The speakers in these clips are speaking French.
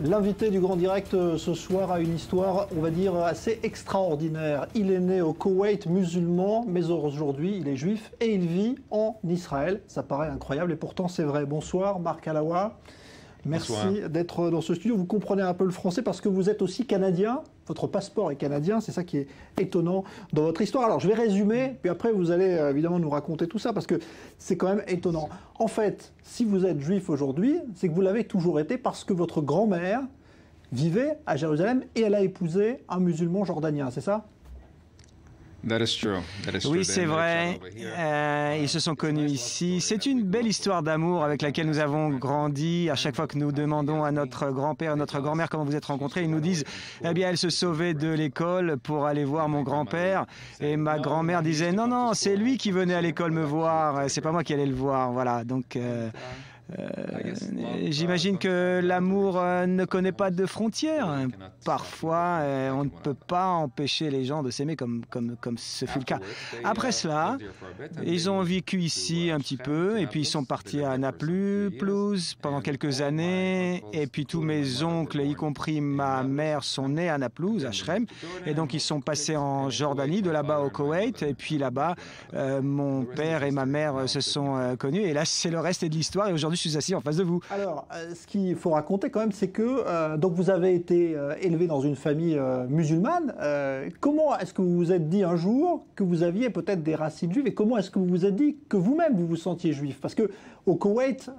L'invité du Grand Direct ce soir a une histoire, on va dire, assez extraordinaire. Il est né au Koweït musulman, mais aujourd'hui il est juif et il vit en Israël. Ça paraît incroyable et pourtant c'est vrai. Bonsoir Marc Alaoua. Merci d'être dans ce studio. Vous comprenez un peu le français parce que vous êtes aussi canadien. Votre passeport est canadien, c'est ça qui est étonnant dans votre histoire. Alors je vais résumer, puis après vous allez évidemment nous raconter tout ça parce que c'est quand même étonnant. En fait, si vous êtes juif aujourd'hui, c'est que vous l'avez toujours été parce que votre grand-mère vivait à Jérusalem et elle a épousé un musulman jordanien, c'est ça ? Oui, c'est vrai. Ils se sont connus ici. C'est une belle histoire d'amour avec laquelle nous avons grandi. À chaque fois que nous demandons à notre grand-père et notre grand-mère comment vous êtes rencontrés, ils nous disent « Eh bien, elle se sauvait de l'école pour aller voir mon grand-père. » Et ma grand-mère disait « Non, non, c'est lui qui venait à l'école me voir. C'est pas moi qui allais le voir. » Voilà, donc... j'imagine que l'amour ne connaît pas de frontières. Parfois, on ne peut pas empêcher les gens de s'aimer comme ce fut le cas. Après cela, ils ont vécu ici un petit peu et puis ils sont partis à Naples pendant quelques années et puis tous mes oncles, y compris ma mère, sont nés à Naples, à Shrem, et donc ils sont passés en Jordanie, de là-bas au Koweït, et puis là-bas, mon père et ma mère se sont connus et là, c'est le reste de l'histoire et aujourd'hui, je suis assis en face de vous. Alors, ce qu'il faut raconter quand même, c'est que donc vous avez été élevé dans une famille musulmane. Comment est-ce que vous vous êtes dit un jour que vous aviez peut-être des racines juives et comment est-ce que vous vous êtes dit que vous-même vous vous sentiez juif? Parce que au Koweït,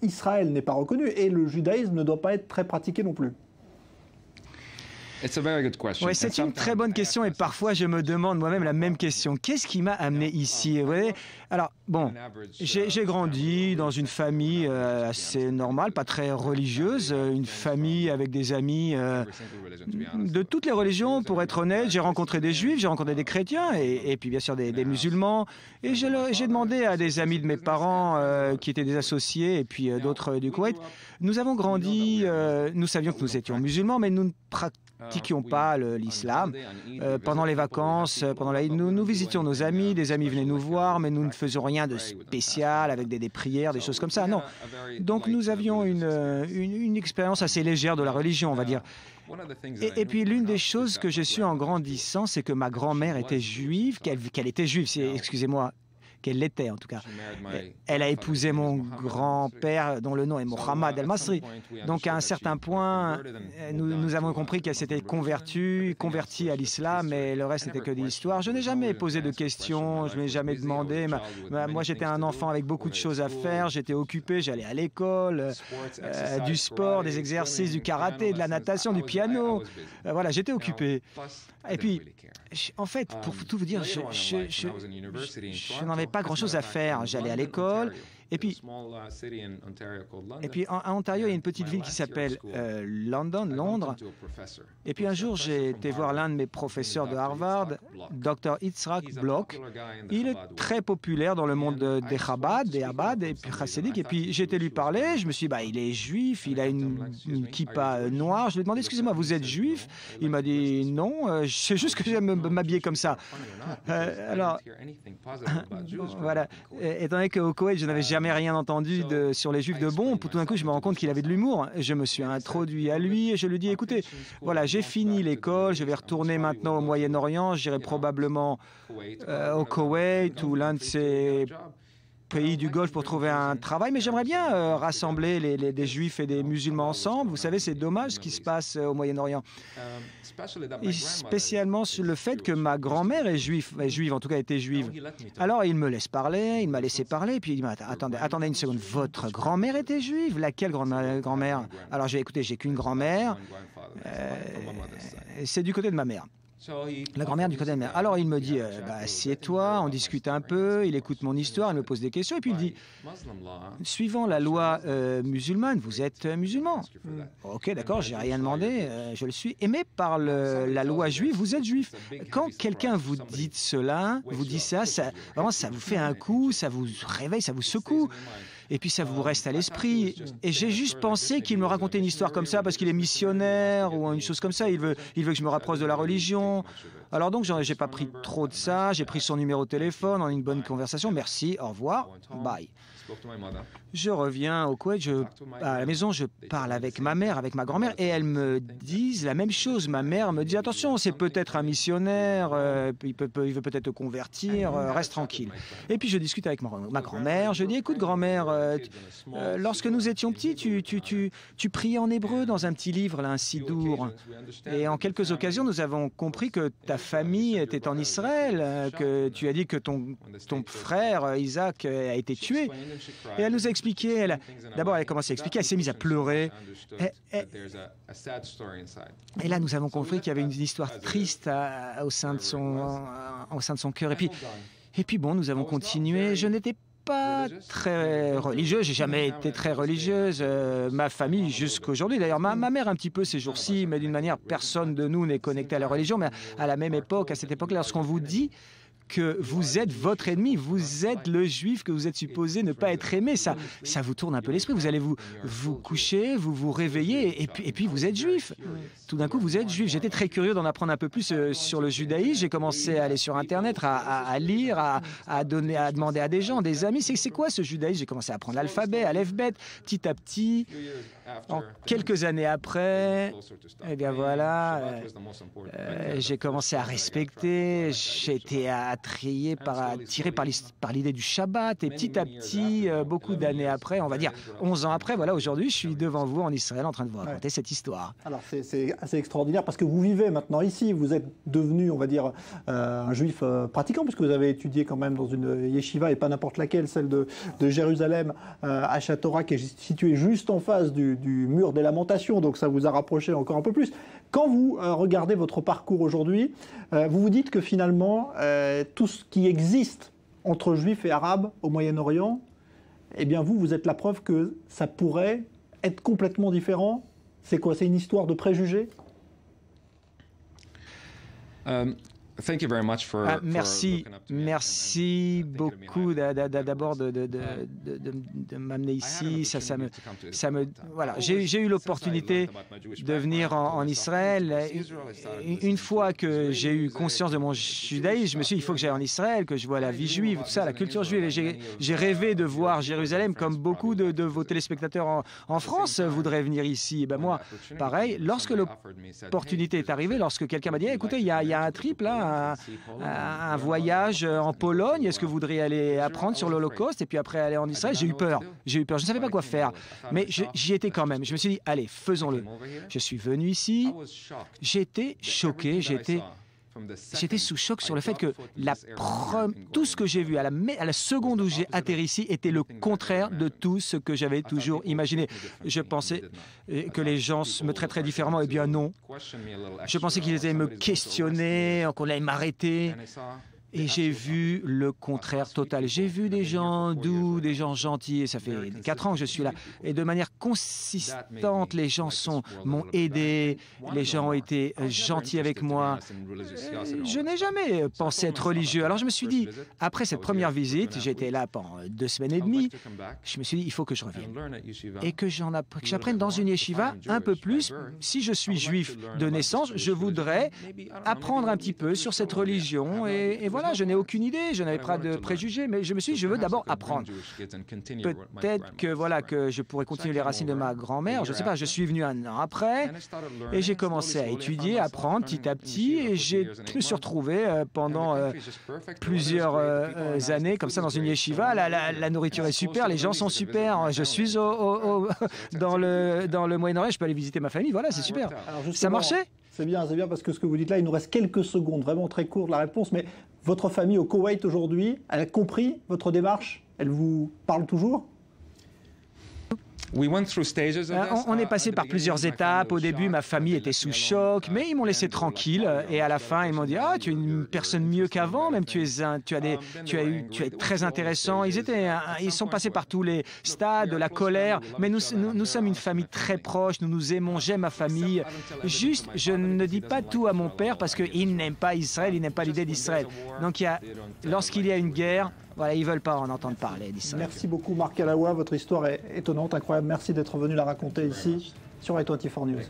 Israël n'est pas reconnu et le judaïsme ne doit pas être très pratiqué non plus. Oui, c'est une très bonne question et parfois je me demande moi-même la même question. Qu'est-ce qui m'a amené ici? Ouais. Alors, bon, j'ai grandi dans une famille assez normale, pas très religieuse, une famille avec des amis de toutes les religions, pour être honnête. J'ai rencontré des juifs, j'ai rencontré des chrétiens et puis bien sûr des musulmans. Et j'ai demandé à des amis de mes parents qui étaient des associés et puis d'autres du Koweït. Nous avons grandi, nous savions que nous étions musulmans, mais nous ne pratiquions pas l'islam. Pendant les vacances, pendant nous visitions nos amis, des amis venaient nous voir, mais nous ne faisions rien de spécial avec des prières, des choses comme ça, non. Donc nous avions une expérience assez légère de la religion, on va dire. Et puis l'une des choses que j'ai su en grandissant, c'est que ma grand-mère était juive, qu'elle était juive, excusez-moi, qu'elle l'était en tout cas. Elle a épousé mon grand-père dont le nom est Mohamed El-Masri. Donc à un certain point, nous avons compris qu'elle s'était convertie à l'islam et le reste n'était que de l'histoire. Je n'ai jamais posé de questions, je ne l'ai jamais demandé. Moi j'étais un enfant avec beaucoup de choses à faire, j'étais occupé, j'allais à l'école, du sport, des exercices, du karaté, de la natation, du piano. Voilà, j'étais occupé. Et puis, en fait, pour tout vous dire, je n'en avais pas grand-chose à faire. J'allais à l'école. Et puis en Ontario, il y a une petite ville qui s'appelle Londres. Et puis un jour, j'ai été voir l'un de mes professeurs de Harvard, Dr. Yitzhak Bloch. Il est très populaire dans le monde des Chabad, des Abad et puis chassidiques. Et puis j'ai été lui parler. Je me suis dit, il est juif, il a une kippa noire. Je lui ai demandé, excusez-moi, vous êtes juif? Il m'a dit non, c'est juste que j'aime m'habiller comme ça. Alors, voilà. Étant donné qu'au Koweït, je n'avais jamais rien entendu sur les juifs de bon, tout d'un coup je me rends compte qu'il avait de l'humour. Je me suis introduit à lui et je lui dis écoutez, voilà, j'ai fini l'école, je vais retourner maintenant au Moyen-Orient, j'irai probablement au Koweït ou l'un de ces pays du Golfe pour trouver un travail, mais j'aimerais bien rassembler des juifs et des musulmans ensemble. Vous savez, c'est dommage ce qui se passe au Moyen-Orient. Et spécialement sur le fait que ma grand-mère est juive, en tout cas était juive. Alors il me laisse parler, il m'a laissé parler, et puis il dit attendez une seconde, votre grand-mère était juive? Laquelle grand-mère? Alors j'ai écouté, j'ai qu'une grand-mère, c'est du côté de ma mère. La grand-mère du côté de ma mère. Alors il me dit, assieds-toi, on discute un peu, il écoute mon histoire, il me pose des questions, et puis il dit, suivant la loi musulmane, vous êtes musulman. Ok, d'accord, j'ai rien demandé, je le suis. Mais par la loi juive, vous êtes juif. Quand quelqu'un vous dit cela, vous dit ça, vraiment, ça vous fait un coup, ça vous réveille, ça vous secoue. et puis ça vous reste à l'esprit. Et j'ai juste pensé qu'il me racontait une histoire comme ça parce qu'il est missionnaire ou une chose comme ça. Il veut que je me rapproche de la religion. Alors donc, j'ai pas pris trop de ça. J'ai pris son numéro de téléphone, on a eu une bonne conversation. Merci, au revoir, bye. Je reviens au Koweït, à la maison, je parle avec ma mère, avec ma grand-mère, et elles me disent la même chose. Ma mère me dit, attention, c'est peut-être un missionnaire, il veut peut-être te convertir, reste tranquille. Et puis je discute avec ma grand-mère, je dis, écoute grand-mère, lorsque nous étions petits, tu priais en hébreu dans un petit livre, là, un sidour. Et en quelques occasions, nous avons compris que ta famille était en Israël, que tu as dit que ton frère Isaac a été tué. Et elle nous a expliqué, d'abord elle a commencé à expliquer, elle s'est mise à pleurer. Et là nous avons compris qu'il y avait une histoire triste au sein de son cœur. Et puis bon, nous avons continué. Je n'étais pas très religieuse, j'ai jamais été très religieuse, ma famille jusqu'aujourd'hui. D'ailleurs, ma mère un petit peu ces jours-ci, mais d'une manière, personne de nous n'est connecté à la religion, mais à la même époque, à cette époque-là, lorsqu'on vous dit que vous êtes votre ennemi, vous êtes le juif que vous êtes supposé ne pas être aimé. Ça vous tourne un peu l'esprit. Vous allez vous coucher, vous réveillez, et puis vous êtes juif. Tout d'un coup, vous êtes juif. J'étais très curieux d'en apprendre un peu plus sur le judaïsme. J'ai commencé à aller sur Internet, à lire, à demander à des gens, des amis, c'est quoi ce judaïsme? J'ai commencé à apprendre l'alphabet, aleph-bet, petit à petit. Quelques années après, eh bien voilà, j'ai commencé à respecter, j'ai été attiré par l'idée du Shabbat, et petit à petit, beaucoup d'années après, on va dire 11 ans après, voilà, aujourd'hui, je suis devant vous en Israël en train de vous raconter cette histoire. Alors c'est assez extraordinaire parce que vous vivez maintenant ici, vous êtes devenu, on va dire, un juif pratiquant, puisque vous avez étudié quand même dans une yeshiva, et pas n'importe laquelle, celle de Jérusalem, à Chatora, qui est située juste en face du mur des lamentations, donc ça vous a rapproché encore un peu plus. Quand vous regardez votre parcours aujourd'hui, vous vous dites que finalement, tout ce qui existe entre juifs et arabes au Moyen-Orient, eh bien vous êtes la preuve que ça pourrait être complètement différent. C'est quoi? C'est une histoire de préjugés? Merci beaucoup d'abord de m'amener ici. Voilà, j'ai eu l'opportunité de venir en Israël. Une fois que j'ai eu conscience de mon judaïsme, je me suis dit, il faut que j'aille en Israël, que je vois la vie juive, tout ça, la culture juive. Et j'ai rêvé de voir Jérusalem, comme beaucoup de vos téléspectateurs en France voudraient venir ici. Et ben moi, pareil, lorsque l'opportunité est arrivée, lorsque quelqu'un m'a dit, écoutez, il y a un trip là, un voyage en Pologne, est-ce que vous voudriez aller apprendre sur l'Holocauste et puis après aller en Israël? J'ai eu peur, je ne savais pas quoi faire, mais j'y étais quand même. Je me suis dit, allez, faisons-le. Je suis venu ici, j'étais choqué, j'étais sous choc sur le fait que tout ce que j'ai vu à la seconde où j'ai atterri ici était le contraire de tout ce que j'avais toujours imaginé. Je pensais que les gens me traiteraient différemment. Eh bien non. Je pensais qu'ils allaient me questionner, qu'on allait m'arrêter. Et j'ai vu le contraire total. J'ai vu des gens doux, des gens gentils, et ça fait 4 ans que je suis là. Et de manière consistante, les gens m'ont aidé, les gens ont été gentils avec moi. Je n'ai jamais pensé être religieux. Alors je me suis dit, après cette première visite, j'étais là pendant 2 semaines et demie, je me suis dit, il faut que je revienne. Et que j'apprenne dans une yeshiva un peu plus. Si je suis juif de naissance, je voudrais apprendre un petit peu sur cette religion, et voilà, je n'ai aucune idée, je n'avais pas de préjugés, mais je me suis dit, je veux d'abord apprendre. Peut-être que je pourrais continuer les racines de ma grand-mère, je ne sais pas, je suis venu 1 an après, et j'ai commencé à étudier, à apprendre petit à petit, et je me suis retrouvé pendant plusieurs années, comme ça, dans une yeshiva. La nourriture est super, les gens sont super, je suis dans le Moyen-Orient, je peux aller visiter ma famille, voilà, c'est super. Ça marchait? C'est bien, parce que ce que vous dites là, il nous reste quelques secondes, vraiment très courte la réponse, mais votre famille au Koweït aujourd'hui, elle a compris votre démarche? Elle vous parle toujours? On est passé par plusieurs étapes. Au début, ma famille était sous choc, mais ils m'ont laissé tranquille. Et à la fin, ils m'ont dit, ah, tu es une personne mieux qu'avant, même tu es très intéressant. Ils sont passés par tous les stades, de la colère, mais nous sommes une famille très proche, nous nous aimons, j'aime ma famille. Juste, je ne dis pas tout à mon père parce qu'il n'aime pas Israël, il n'aime pas l'idée d'Israël. Donc lorsqu'il y a une guerre, Voilà, ils veulent pas en entendre parler d'Israël. Merci beaucoup Marc Alaoua, votre histoire est étonnante, incroyable. Merci d'être venu la raconter ici sur i24 News.